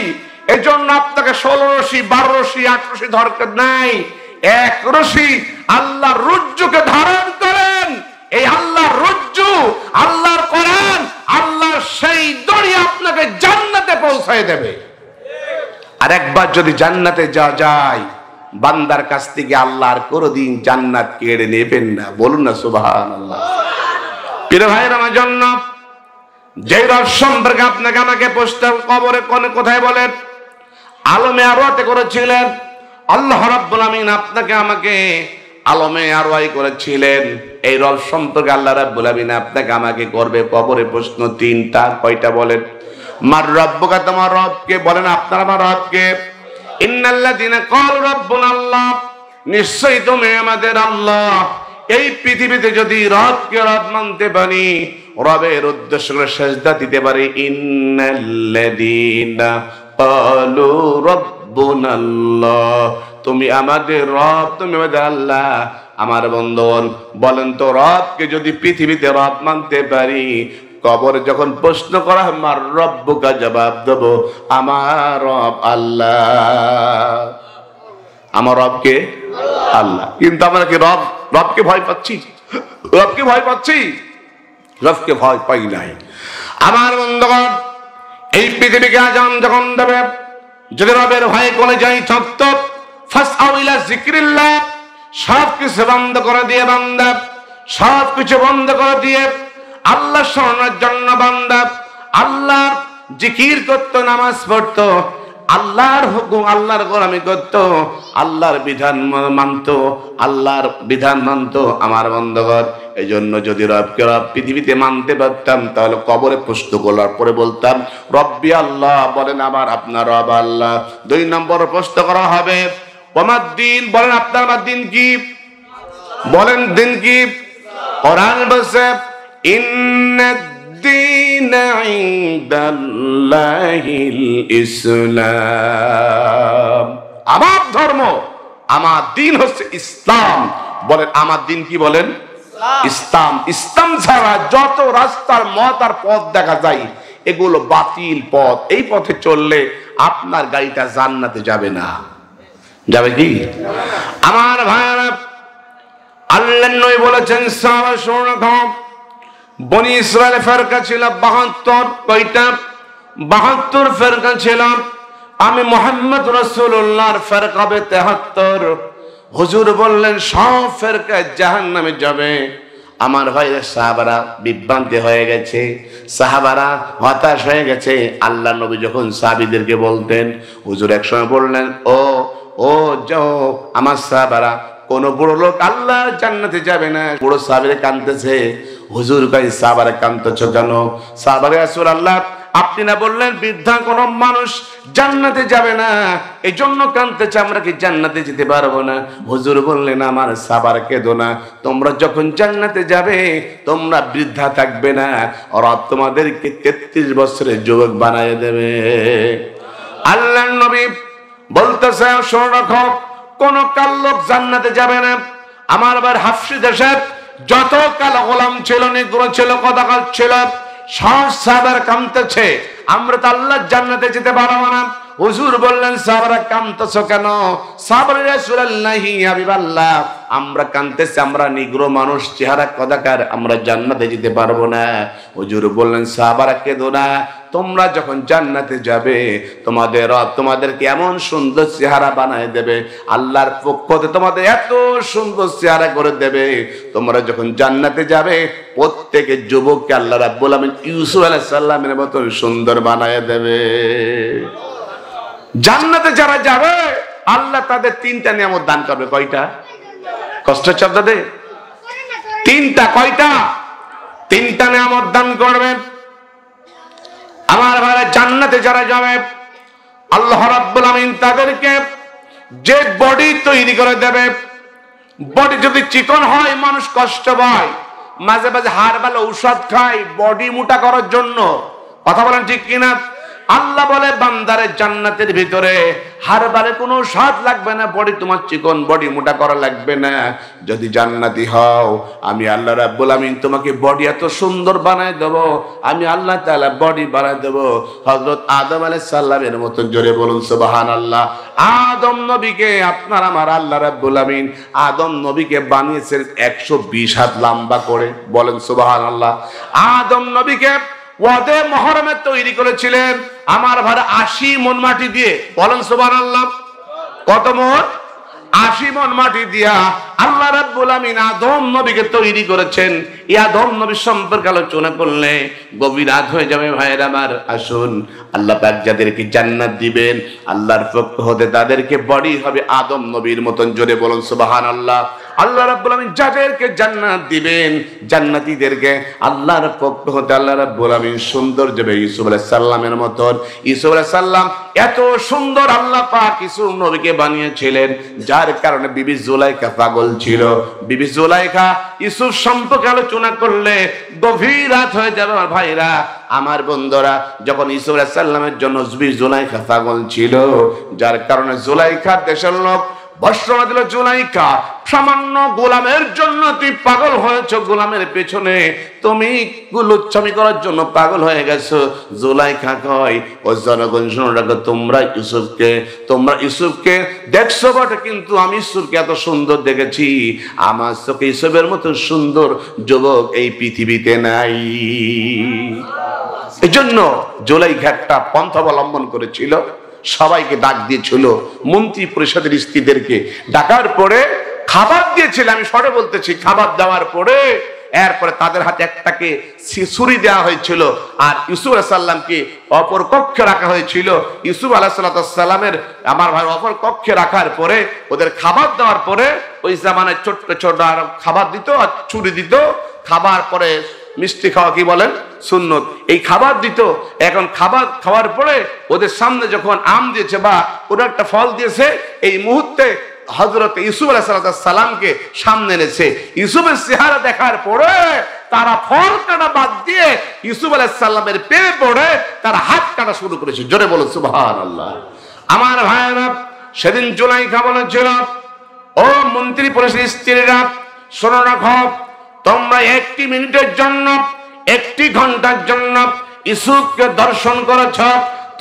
এই জন্য আপনাকে 16 রশি 12 রশি 8 রশি দরকার নাই, এক রশি আল্লাহর রজ্জুকে ধারণ করেন। এই আল্লাহর রজ্জু, আল্লাহর কোরআন, আল্লাহর সেই দড়ি আপনাকে জান্নাতে পৌঁছায় দেবে। আর একবার যদি জান্নাতে যাওয়া যায়, বান্দার কাছ থেকে আল্লাহ আর কোনোদিন জান্নাত কেড়ে নেবেন না। বলুন না সুবহানাল্লাহ। প্রিয় ভাইরা, আমার জন্য যে রব সম্পর্কে আপনাকে আমাকে পোস্টার কবরে কোথায় বলেন আলমে আরওয়াতে করেছিলেন, আল্লাহ রাব্বুল আমিন আপনাকে আমাকে আলমে আরওয়াই করেছিলেন। এই রব সম্পর্কে আল্লাহ রাব্বুল আমিন আপনাকে আমাকে করবে কবরে প্রশ্ন 3টা। কয়টা বলেন? মার রব্বুকা, তোমার রবকে। বলেন আপনার আমার রবকে। ইন্নাল্লাযীনা ক্বালু রাব্বুনাল্লাহ, নিশ্চয়ই তুমি আমাদের আল্লাহ। এই পৃথিবীতে যদি রবকে রব মানতে পারি, রবের উদ্দেশ্য করে সেজদা দিতে পারি, ইন্নাল্লাযীনা ক্বালু রাব্বুনাল্লাহ, তুমি আমাদের রব, তুমি আমাদের আল্লাহ। আমার বন্ধুগণ, বলেন তো রবকে যদি পৃথিবীতে রব মানতে পারি, কবরে যখন প্রশ্ন করা হয় মার রব্বুকা, জবাব দেব আমার রব আল্লাহ। আমার রবকে আল্লাহ। কিন্তু আমরা কি রবকে ভয় পাচ্ছি? রবকে ভয় পাচ্ছি? রবকে ভয় পাই নাই। আমার বন্ধুগণ, এই পৃথিবীকে আজান যখন দেবে, যদি রবের ভয় করে যাই থাকত, ফাসআউ ইলা যিকরিল্লাহ, সব কিছু বন্ধ করে দিয়ে বান্দা, সব কিছু বন্ধ করে দিয়ে আল্লাহ শরণের জন্য বান্দা আল্লাহর জিকির করত, নামাজ পড়ত, আল্লাহর হুকুম আল্লাহর গোলামি করত, আল্লাহর বিধান মানত, আল্লাহর বিধান মানত। আমার বন্ধুগণ, এই জন্য যদি রবকে রব পৃথিবীতে মানতে পারতাম, তাহলে কবরে প্রশ্ন করার পরে বলতাম রব্বি আল্লাহ। বলেন আমার আপনার রব আল্লাহ। 2 নম্বর প্রশ্ন করা হবে ওমাদ দ্বীন, বলেন আপনার আমার দিন কি? বলেন দিন কি? কোরআন বলছে ইন্নাদ-দীনা ইনদাল্লাহিল ইসলাম, আমার ধর্ম, আমার দিন হচ্ছে ইসলাম। বলেন আমার দিন কি? বলেন ইসলাম। ইসলাম ছাড়া যত রাস্তার মত আর পথ দেখা যায়, এগুলো বাতিল পথ। এই পথে চললে আপনার গাড়িটা জান্নাতে যাবে না। যাবে কি? আমার ভাইরা, আল্লাহর নবী বলেছেন, সাহাবা শুনে রাখো, বনি ইসরায়েলের ফেরকা ছিল 72। কয়টা? 72 ফেরকা ছিল। আমি মুহাম্মদ রাসূলুল্লাহর ফেরকা হবে 73। হুজুর বললেন সব ফেরকা জাহান্নামে যাবে। আমার ভাইরা, সাহাবারা বিভ্রান্তি হয়ে গেছে, সাহাবারা হতাশ হয়ে গেছে। আল্লাহ নবী যখন সাহাবীদেরকে বলতেন, হুজুর একসময় বললেন, ও যাও আমার সাহাবারা, কোন বড় লোক আল্লাহর জান্নাতে যাবে না। বড় সাহাবীরা কাঁদতেছে, হুজুর কই সাহাবারা কাঁদতেছ কেন? সাহাবারা রাসূলুল্লাহ আপনি না বললেন বৃদ্ধা কোন মানুষ জান্নাতে যাবে না, এজন্য কাঁদতেছে, আমরা কি জান্নাতে যেতে পারবো না? হুজুর বললেন আমার সাহাবারা কেঁদো না, তোমরা যখন জান্নাতে যাবে তোমরা বৃদ্ধা থাকবে না, ওরা তোমাদেরকে 33 বছরের যুবক বানায় দেবে। আল্লাহর নবী বলতেছে শোনো রাখো, কোন কাল লোক জান্নাতে যাবে না। আমার আবার হাফসি দেশে যত কালো গোলাম ছিল, নিগ্রো ছিল, কদাকাল ছিল, সব সাহাবারা কাঁদতেছে, আমরা তো আল্লাহর জান্নাতে যেতে পারবো না। হুজুর বললেন সাহাবারা কাঁদতেছো কেন? সাহাবারা রাসূলুল্লাহ হাবিবাল্লাহ আমরা কাঁদতেছি, আমরা নিগ্রো মানুষ, চেহারা কদাকার, আমরা জান্নাতে যেতে পারবো না। হুজুর বললেন সাহাবারা কেঁদো না, তোমরা যখন জান্নাতে যাবে তোমাদের রব তোমাদেরকে এমন সুন্দর চেহারা বানায় দেবে, আল্লাহর পক্ষ থেকে তোমাদের এত সুন্দর চেহারা করে দেবে, তোমরা যখন জান্নাতে যাবে প্রত্যেকের যুবককে আল্লাহ রাব্বুল আলামিন ইউসুফ আলাইহিস সালামের মতো সুন্দর বানায় দেবে। জান্নাতে যারা যাবে আল্লাহ তাদের 3টা নিয়ামত দান করবে। কয়টা? কষ্ট শব্দ দে, 3টা। কয়টা? 3টা নিয়ামত দান করবেন। আমার ভাইরা জান্নাতে যারা যাবে আল্লাহ রাব্বুল আমিন তাদেরকে যে বডি তৈরি করে দেবে, বডি যদি চিকন হয় মানুষ কষ্ট পায়, মাঝে মাঝে হাড়বাল ঔষধ খায় বডি মোটা করার জন্য। কথা বলেন ঠিক কিনা? আল্লাহ বলে বান্দারে জান্নাতের ভিতরে হাড়বালে কোনো স্বাদ লাগবে না, বডি তোমার চিকন, বডি মোটা করা লাগবে না। যদি জান্নাতি হও আমি আল্লাহ রাব্বুল আমিন তোমাকে বডি এত সুন্দর বানায় দেব, আমি আল্লাহ তাআলা বডি বানায় দেব হযরত আদম আলাইহিস সালামের মতো। জোরে বলুন সুবহানাল্লাহ। আদম নবীকে আপনার আমার আল্লাহ রাব্বুল আমিন আদম নবীকে বানিয়েছেন 120 হাত লম্বা করে। বলেন সুবহানাল্লাহ। আদম নবীকে ওয়াদে মুহররমে তৈরি করেছিলেন আমার ভাই 80 মণ মাটি দিয়ে। বলেন সুবহানাল্লাহ। কত মণ? 80 মণ মাটি দিয়া আল্লাহ রাব্বুল আমিন আদম নবীকে তৈরি করেছেন। এই আদম নবী সম্পর্কে আলোচনা করলে গভীর রাত হয়ে যাবে ভাইয়ের আমার। আসুন, আল্লাহ পাক যাদেরকে জান্নাত দিবেন আল্লাহর পক্ষ হতে তাদেরকে বডি হবে আদম নবীর মতন। জোরে বলুন সুবহানাল্লাহ। আল্লাহ রাব্বুল আমিন যাদেরকে জান্নাত দিবেন জান্নাতীদেরকে আল্লাহর পক্ষ হতে আল্লাহ রাব্বুল আমিন সুন্দর যাবে ইউসুফ আলাইহিস সালামের মতন। ইউসুফ আলাইহিস সালাম এত সুন্দর আল্লাহ পাক ইউসুফ নবীকে বানিয়েছিলেন, যার কারণে বিবি জুলাইখা পাগল ছিল। বিবি জুলাইখা ইউসুফ সম্পর্কে আলোচনা করলে গভীর রাত হয়ে যাবে আমার ভাইরা আমার বন্ধুরা। যখন ইউসুফ আলাইহিস সালামের জন্য বিবি জুলাইখা পাগল ছিল, যার কারণে জুলাইখার দেশের লোক বর্ষনা দিল, জুলাইখা সামান্য গোলামের জন্য তুই পাগল হয়েছ, গোলামের পেছনে তুমি লুচ্ছামি করার জন্য পাগল হয়ে গেছো। জুলাইখা কয় ও জনগণ শুনে রাখো, তোমরা ইউসুফকে দেখছো বটে, কিন্তু আমি ইউসুফকে এত সুন্দর দেখেছি, আমার চোখে ইউসুফের মতো সুন্দর যুবক এই পৃথিবীতে নাই। এই জন্য জুলাইখা একটা পন্থা অবলম্বন করেছিল, সবাইকে ডাক দিয়েছিল, মন্ত্রী পরিষদের স্ত্রীদেরকে ডাকার পরে খাবার দিয়েছিল। আমি শর্টে বলতেছি, খাবার দেওয়ার পরে এরপরে তাদের হাতে একটাকে ছুরি দেওয়া হয়েছিল, আর ইউসুফ আলাইহিস সালামকে অপর কক্ষে রাখা হয়েছিল। ইউসুফ আলাইহিস সালামের আমার ভাই অপর কক্ষে রাখার পরে ওদের খাবার দেওয়ার পরে ওই জামানায় ছোট্ট ছোট আর খাবার দিত আর ছুরি দিত। খাবার পরে মিষ্টি খাওয়া কি বলেন সুন্নত, এই খাবার দিত। এখন খাবার খাওয়ার পরে ওদের সামনে যখন আম দিয়েছে বা ওরা একটা ফল দিয়েছে, এই মুহূর্তে হযরত ইউসুফ আলাইহিস সালামকে সামনে এনেছে। ইউসুফের চেহারা দেখার পরে তারা ফল কাটা বাদ দিয়ে ইউসুফ আলাইহিস সালামের পেয়ে পড়ে তারা হাত কাটা শুরু করেছে। জোরে বলো সুবহানাল্লাহ। আমার ভাইরা সেদিন জুলাইখা বলেছিল, ও মন্ত্রী পরিষদের স্ত্রীরা শোনো রাখো, তোমরা 1 মিনিটের জন্য 1 ঘন্টার জন্য ইউসুফকে দর্শন করেছ,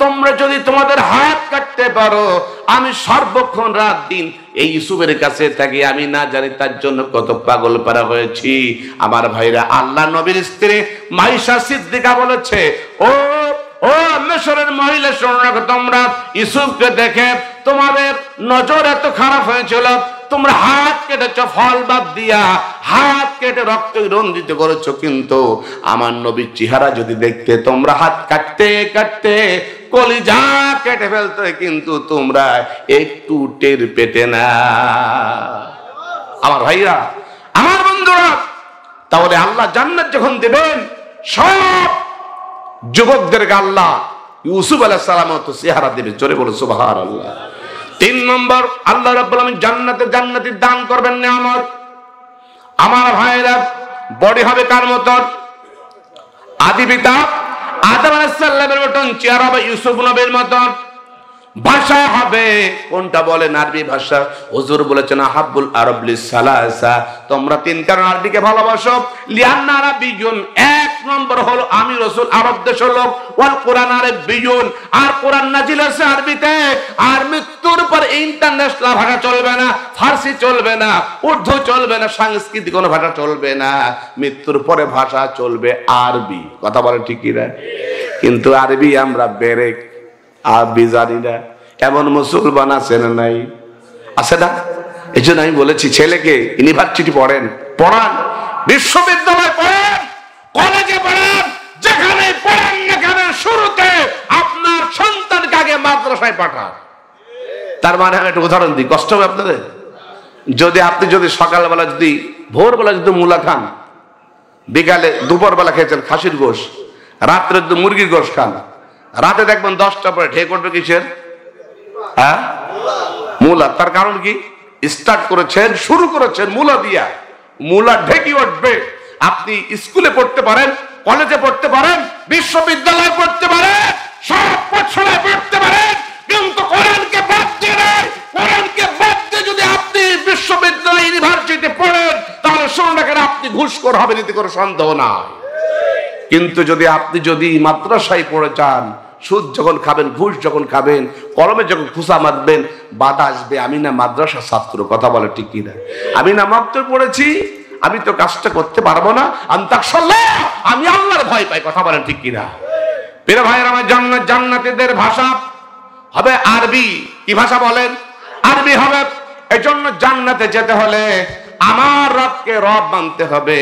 তোমরা যদি তোমাদের হাত কাটতে পারো আমি সর্বক্ষণ রাত দিন এই ইউসুফের কাছে থাকি, আমি না জানি তার জন্য কত পাগল পারা হয়েছি। আমার ভাইরা আল্লাহ নবীর স্ত্রী মাইশা সিদ্দিকা বলেছে, ও মিশরের মহিলা শোনো রাখো, তোমরা ইউসুফকে দেখে তোমাদের নজর এত খারাপ হয়েছিল, তোমরা হাত কেটেছ, ফল বাদ দিয়া হাত কেটে রক্ত রঞ্জিত করেছো, কিন্তু আমার নবীর চেহারা যদি দেখতে তোমরা হাত কাটতে কাটতে কলিজা কেটে ফেলতে, কিন্তু তোমরা একটু টের পেতে না। আমার ভাইরা, আমার বন্ধুরা, তাহলে আল্লাহ জান্নাত যখন দেবেন সব যুবকদেরকে আল্লাহ ইউসুফ আলাইহিস সালামের মতো চেহারা দেবে। জোরে বলো সুবহানাল্লাহ। 3 নম্বর, আল্লাহ রাব্বুল আলামিন জান্নাতি দান করবেন নিয়ামত। আমার ভাইরা, বডি হবে কার মতন? আদি পিতা আদম আলাইহিস সালামের মতন, চেহারা হবে ইউসুফ নবীর মতন। ভাষা হবে কোনটা বলেন? আরবি ভাষা। হুজুর বলেছেন আহাব্বুল আরব লিসালাসা, তোমরা 3 কারণ আরবিকে ভালোবাসো। লিআন্না আরাবিয়ুন, 1 নম্বর হলো আমি রাসূল আরব দেশের লোক। ওয়াল কোরআন আরবিয়ুন, আর কোরআন নাজিল হয়েছে আরবিতে। আর মৃত্যুর পর ইন্টারন্যাশনাল ভাষা চলবে না, ফার্সি চলবে না, উর্দু চলবে না, সাংস্কৃতিক কোনো ভাষা চলবে না। মৃত্যুর পরে ভাষা চলবে আরবি। কথা বলেন ঠিক কি না? কিন্তু আরবি আমরা বেরেক আরবি জানি না, এমন মুসলমান আছে না? নাই, আছে না? এই জন্য আমি বলেছি ছেলেকে ইউনিভার্সিটি পড়ান, বিশ্ববিদ্যালয় পড়েন, কলেজে পড়েন, যেখানে পড়েন না কেন, শুরুতে আপনার সন্তানকে আগে মাদ্রাসায় পাঠান। তার মানে আমি একটা উদাহরণ দিই, কষ্ট হবে আপনাদের। আপনি যদি সকালবেলা যদি ভোরবেলা যদি মূলা খান, বিকালে দুপুরবেলা খেয়েছেন খাসির গোশ, রাত্রে যদি মুরগির গোশ খান, রাতে দেখবেন 10টা পরে ঢেক উঠবে কিসের? হ্যাঁ, মূলা। তার কারণ কি? স্টার্ট করেছেন, শুরু করেছেন মূলা দিয়া, মূলা ঢেকি উঠবে। আপনি স্কুলে পড়তে পারেন, কলেজে পড়তে পারেন, বিশ্ববিদ্যালয়ে পড়তে পারেন, সব পড়াশোনায় পড়তে পারেন, কিন্তু কোরআনকে বাদ দিয়ে নেই। কোরআনকে বাদ দিয়ে যদি আপনি বিশ্ববিদ্যালয় ইউনিভার্সিটি পড়েন, তাহলে শুনুন এখানে আপনি ঘুষখোর হবেন, এতে কোনো সন্দেহ নাই। কিন্তু আপনি মাদ্রাসায় পড়ে যান, সুদ যখন খাবেন, ঘুষ যখন খাবেন, কলমে যখন খুসা মারবেন, বাধা আসবে। আমি না মাদ্রাসা ছাত্র, কথা বলে ঠিক কিনা? আমি না মাত্র পড়েছি, আমি তো কাজটা করতে পারবো না, আমি আল্লাহর ভয় পাই। কথা বলেন ঠিক কিনা? প্রিয় ভাইয়েরা আমার, জান্নাতীদের ভাষা হবে আরবি। কি ভাষা বলেন? আরবি হবে। এই জন্য জান্নাতে যেতে হলে আমার রবকে রব মানতে হবে।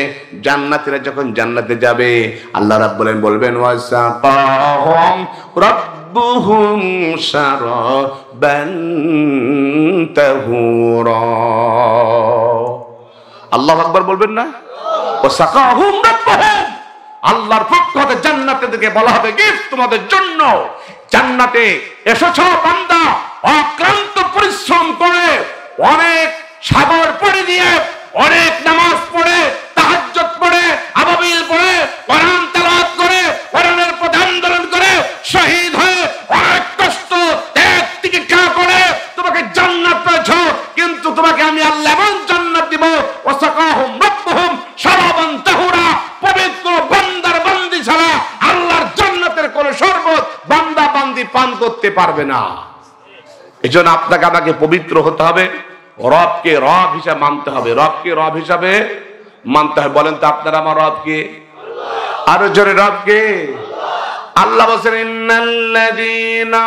জান্নাতীরা যখন জান্নাতে যাবে, আল্লাহ রাব্বুল আলামিন বলবেন ওয়াসাকাহুম রাব্বুহুম শারাবান তাহুরা। আল্লাহু আকবার বলবেন না? ওয়াসাকাহুম রাব্বুহুম, আল্লাহর পক্ষ থেকে জান্নাতীদেরকে বলা হবে গিফট তোমাদের জন্য। জান্নাতে এসেছো বান্দা, অক্লান্ত পরিশ্রম করে, অনেক সাগর পড়ে দিয়ে, অনেক নামাজ পড়ে, তাহাজ্জুদ পড়ে, আবাবিল পড়ে, কোরআন তেলাওয়াত করে, কোরআনের প্রতি আন্দোলন করে, শহীদ হয়ে অনেক কষ্ট ত্যাগ তিতিক্ষা করে তোমাকে জান্নাত পেয়েছো। কিন্তু তোমাকে আমি আল্লাহ এমন জান্নাত দিব, ওয়াসাকাহুম রাব্বুহুম শারাবান তাহুরা, পবিত্র বান্দার বান্দি ছাড়া আল্লাহর জান্নাতের কোন শরবত বান্দা বান্দি পান করতে পারবে না। এজন্য আপনাকে আমাকে পবিত্র হতে হবে, রবকে রব হিসাবে মানতে হবে। রবকে রব হিসাবে মানতে হবে। বলেন তো আপনারা আমার রবকে? আরো জোরে, রবকে? আল্লাহ বলেন ইন্নাল্লাযীনা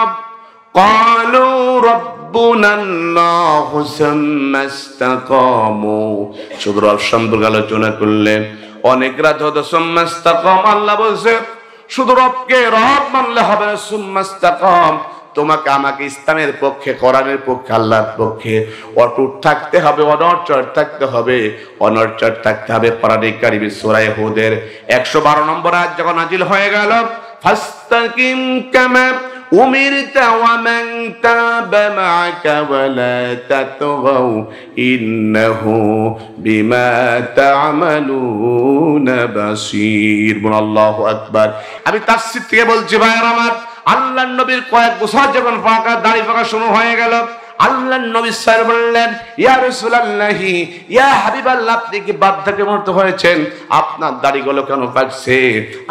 ক্বালু রাব্বুনাল্লাহু সুম্মা ইসতাকামু, শুধু রব সম্পর্কে আলোচনা করলেন। অনেকরা যত সুম্মা ইসতাকাম, আল্লাহ বলছে শুধু রবকে রব মানলে হবে না, সুম্মা ইসতাকাম, তোমাকে আমাকে ইসলামের পক্ষে, কোরআনের পক্ষে, আল্লাহর পক্ষে অটুট থাকতে হবে, অনড়চড় থাকতে হবে, অনড়চড় থাকতে হবে। কোরআনে কারীমে সূরা হুদের 112 নম্বর আয়াত যখন নাজিল হয়ে গেল, ফাস্তাকিম কামা উমিরতা ওয়া মান তাবা মাআকা ওয়া লা তাতগাউ ইন্নাহু বিমা তা'মালুনা বাসীর। আল্লাহু আকবার। আমি তাফসীর থেকে বলছি ভাইরা আমার, আল্লাহর নবীর কয়েক বছর যখন দাড়ি পাকা শুরু হয়ে গেল, আল্লাহর নবী স্যার বললেন ইয়া রাসূলুল্লাহি, ইয়া হাবিবাল্লাহ, আপনি কি বার্ধক্যমত হয়েছেন? আপনার দাড়িগুলো কেন পাকছে?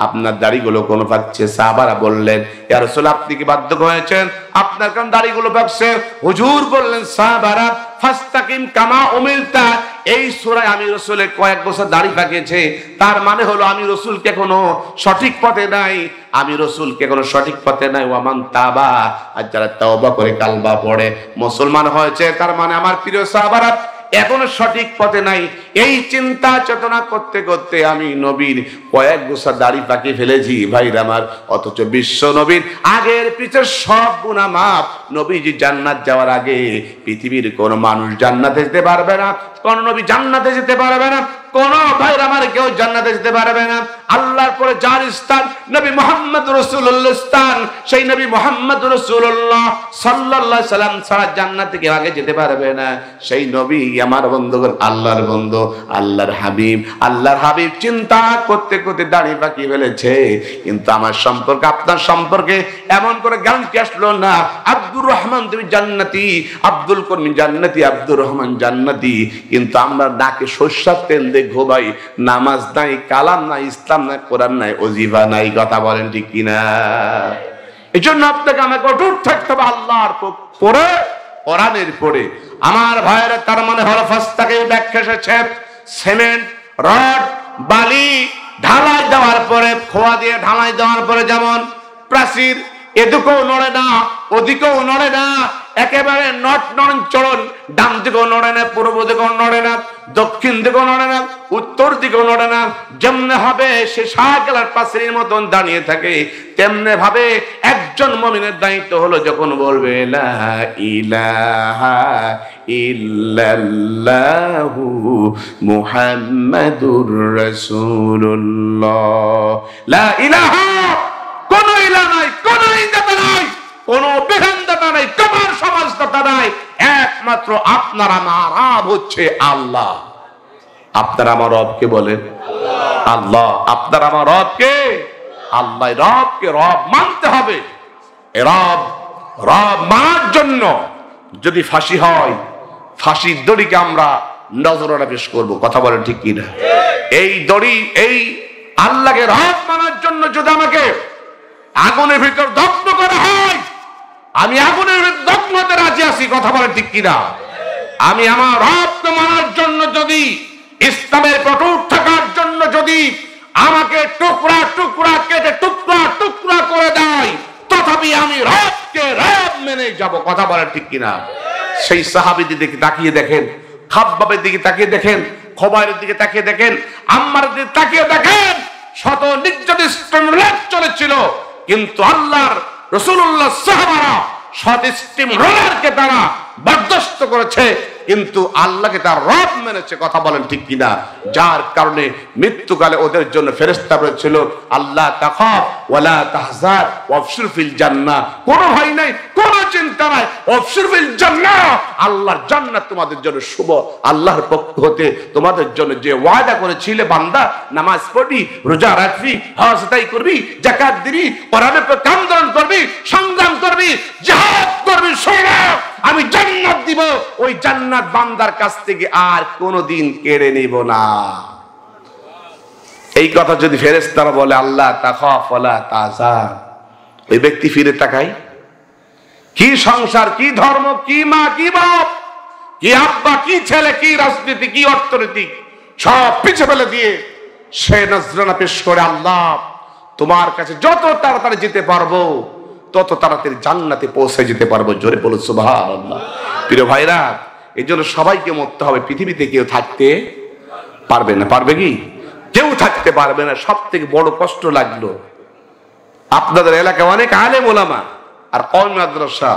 আপনার দাড়িগুলো কেন পাকছে? সাহাবারা বললেন ইয়া রাসূল, আপনি কি বার্ধক্য হয়েছেন? আপনার কেন দাড়িগুলো পাকছে? হুজুর বললেন সাহাবারা ফাস্তাকিম কামা উমিরতা, এই সূরায় আমি রাসূলের কয়েক বছর দাড়ি পাকিয়েছে, তার মানে হলো আমি রাসূলকে কোনো সঠিক পথে নাই, আমি রাসূলকে কোনো সঠিক পথে নাই। ওয়ামান তাবা, আর যারা তওবা করে কালবা পড়ে মুসলমান হয়েছে, তার মানে আমার প্রিয় সাহাবারা এখনো সঠিক পথে নাই। এই চিন্তা চেতনা করতে করতে আমি নবীর কয়েক গোছা দাড়ি পাকি ফেলেছি ভাইরা আমার, অথচ বিশ্ব নবীর আগের পিছের সব গুনাহ মাফ। নবীজি জান্নাত যাওয়ার আগে পৃথিবীর কোন মানুষ জান্নাতে যেতে পারবে না, কোন নবী জান্নাতে যেতে পারবে না, কোন ভাইরা আমার কেউ জান্নাতে যেতে পারবে না। আল্লাহর পরে যার স্থান নবী মুহাম্মদ রাসূলুল্লাহ স্থান, সেই নবী মুহাম্মদ রাসূলুল্লাহ সাল্লাল্লাহু আলাইহি সাল্লাম ছাড়া জান্নাতে কেউ আগে যেতে পারবে না। সেই নবী আমার বন্ধুগণ, আল্লাহর বন্ধু, আল্লাহর হাবিব। আল্লাহর হাবিব চিন্তা করতে করতে দাড়ি পাকি ফেলেছে, কিন্তু আমার সম্পর্কে আপনার সম্পর্কে এমন করে গ্যারান্টি আসলো না আব্দুর রহমান তুমি জান্নাতি, আব্দুল করিম জান্নাতি, আব্দুর রহমান জান্নাতি, কিন্তু আমরা নাকে সরষের তেল দিয়ে ঘোবাই, নামাজ নাই, কালাম নাই, ইসলাম নাই, কোরআন নাই, ওজিফা নাই। কথা বলেন ঠিক কিনা? এই জন্য আপনাকে আমাকে অটুট থাকতে হবে আল্লাহর পরে, কোরআনের পরে। আমার ভাইয়েরা, তার মানে হলো ফাস্তাকে ব্যাখ্যা এসেছে সিমেন্ট, রড, বালি ঢালাই দেওয়ার পরে, খোয়া দিয়ে ঢালাই দেওয়ার পরে যেমন প্রাচীর এদিকেও নড়ে না ওদিকেও নড়ে না, একেবারে নট নড়চড়ন, ডান দিকেও নড়ে না, পূর্ব দিকেও নড়ে না, দক্ষিণ দিকেও নড়ে না, উত্তর দিকেও নড়ে না, যেমনে ভাবে সে শাহগেলার প্রাচীরের মতন দাঁড়িয়ে থাকে, তেমনে ভাবে একজন মুমিনের দায়িত্ব হলো যখন বলবে লা ইলাহা ইল্লাল্লাহু মুহাম্মাদুর রাসূলুল্লাহ, লা ইলাহা, কোন ইলাহ নাই, কোন ইলাহ নাই, কোন বিধানদাতা নাই, তোমার সমাজদাতা নাই, একমাত্র আপনার আমার রব হচ্ছে আল্লাহ। আপনার আমার রবকে বলেন আল্লাহ। আপনার আমার রবকে আল্লাহ। রবকে রব মানতে হবে। রব রব মানার জন্য যদি ফাঁসি হয়, ফাঁসির দড়িকে আমরা নজরানা পেশ করবো। কথা বলেন ঠিক কিনা? এই দড়ি, এই আল্লাহকে রব মানার জন্য যদি আমাকে আগুনের ভিতর দগ্ধ করা হয়, আমি আগুনের ভিতর দগ্ধ হতে রাজি আছি। কথা বলেন ঠিক কিনা? আমি আমার রবকে মানার জন্য যদি, ইসলামের প্রটুট থাকার জন্য যদি আমাকে টুকরা টুকরা কেটে টুকরা টুকরা করে দেয়, তথাপি আমি রবকে রব মেনে যাব। কথা বলেন ঠিক কিনা? সেই সাহাবীদের দিকে তাকিয়ে দেখেন, খাব্বাবের দিকে তাকিয়ে দেখেন, খোবাইরের দিকে তাকিয়ে দেখেন, আম্মারের দিকে তাকিয়ে দেখেন, শত নির্যাতন চলেছিল, কিন্তু আল্লাহর রাসূলুল্লাহ সাহাবারা শত স্টিমরোলারকে তারা বরদাস্ত করেছে, কিন্তু আল্লাহকে তার রব মেনেছে। কথা বলেন ঠিক কিনা? যার কারণে মৃত্যুকালে ওদের জন্য ফেরেশতা বলেছিল আল্লাহ তাখাফ ওয়ালা তাহজান ওয়াবশির ফিল জান্নাহ, কোনো ভয় নাই, কোনো চিন্তা নাই, ওয়াবশির ফিল জান্নাহ, আল্লাহর জান্নাত তোমাদের জন্য শুভ। আল্লাহর পক্ষ হতে তোমাদের জন্য যে ওয়াদা করেছিলে, বান্দা নামাজ পড়বি, রোজা রাখবি, হজ আদায় করবি, যাকাত দিবি, কোরআনের পথে আন্দোলন করবি, সংগ্রাম করবি, জিহাদ করবি, শোনো আমি জান্নাত দিব। ওই জান্নাত বান্দার কাছ থেকে আর কোনদিন কেড়ে নিব না। এই কথা যদি ফেরেশতারা বলে আল্লাহ তাখাফ ওয়ালা তাহজান, ওই ব্যক্তি ফিরে তাকায়, কি সংসার, কি ধর্ম, কি মা, কি বাপ, কি আব্বা, কি ছেলে, কি রাজনীতি, কি অর্থনীতি, সব পিছে ফেলে দিয়ে সে নজরানা পেশ করে আল্লাহ তোমার কাছে যত তাড়াতাড়ি যেতে পারবো তত তাড়াতাড়ি জান্নাতে পৌঁছে যেতে পারবো। জোরে বলো সুবহানাল্লাহ। প্রিয় ভাইরা, এই জন্য সবাইকে মরতে হবে। পৃথিবীতে কেউ থাকতে পারবে না। পারবে কি? কেউ থাকতে পারবে না। সব থেকে বড় কষ্ট লাগলো, আপনাদের এলাকায় অনেক আলেম ওলামা আর কওমি মাদ্রাসা,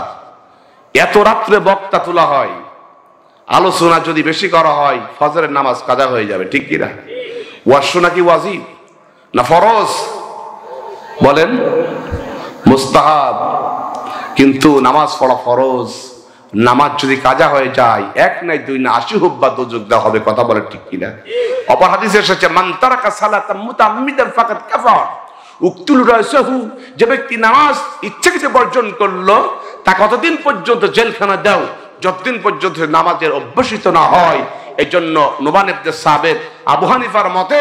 এত রাত্রে বক্তা তোলা হয়, আলোচনা যদি বেশি করা হয় ফজরের নামাজ কাজা হয়ে যাবে। ঠিক কিনা? ওয়াজ শোনা কি ওয়াজিব না ফরজ? বলেন। মুস্তাহাব, কিন্তু নামাজ পড়া ফরজ। নামাজ যদি কাজা হয়ে যায়, এক নাই দুই না 80 হুব্বা দোজখ দেওয়া হবে। কথা বলে ঠিক কিনা? অপর হাদিসে এসেছে মান তারাকা সালাতাম মুতাআম্মিদান ফাকাদ কাফার, উকতুল রাসাহু, যে ব্যক্তি নামাজ ইচ্ছাকৃত বর্জন করলো তা কতদিন পর্যন্ত জেলখানা দাও, যতদিন পর্যন্ত নামাজের অভ্যসিত না হয়। এই জন্য নোমান ইবনে সাবিত, আবু হানিফার মতে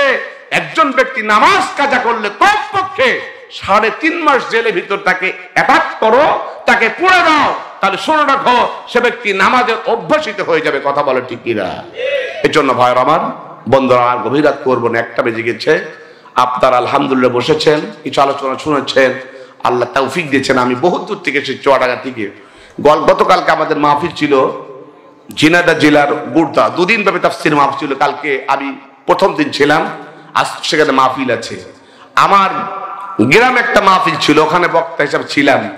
একজন ব্যক্তি নামাজ কাজা করলে কমপক্ষে 3.5 মাস জেলের ভিতর তাকে অ্যাটাক করো, তাকে পুড়ে দাও, তাহলে শুনে রাখো সে ব্যক্তি নামাজের অভ্যসিত হয়ে যাবে। কথা বলে ঠিক কিনা? এই জন্য ভাইরা আমার, বন্ধুরা, আর গভীর রাত করবো না, 1টা বেজে গেছে। আপনারা আলহামদুলিল্লাহ বসেছেন, কিছু আলোচনা শুনেছেন, আল্লাহ তৌফিক দিয়েছেন। আমি বহু দূর থেকে এসেছি, চুয়াডাঙ্গা থেকে। গতকালকে আমাদের মাহফিল ছিল ঝিনাইদহ জেলার গুড়দা। দুদিন ব্যাপী তাফসীর মাহফিল ছিল। কালকে আমি প্রথম দিন ছিলাম, আজ সেখানে মাহফিল আছে। আমার গ্রামে একটা মাহফিল ছিল, ওখানে বক্তা হিসাবে ছিলাম।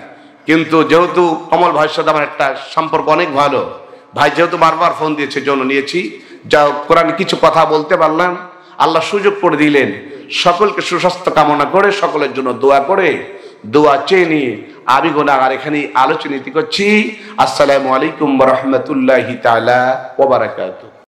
কিন্তু যেহেতু কমল ভাইয়ের সাথে আমার একটা সম্পর্ক অনেক ভালো, ভাই যেহেতু বারবার ফোন দিয়েছে জন্য নিয়েছি, যা কোরআন কিছু কথা বলতে পারলাম। আল্লাহ সুযোগ করে দিলেন। সকলকে সুস্বাস্থ্য কামনা করে, সকলের জন্য দোয়া করে, দোয়া চেয়ে নিয়ে আমি গুনাহগার এখানে আলোচনা করছি। আসসালামু আলাইকুম ওয়া রাহমাতুল্লাহি তাআলা ওয়া বারাকাতুহু।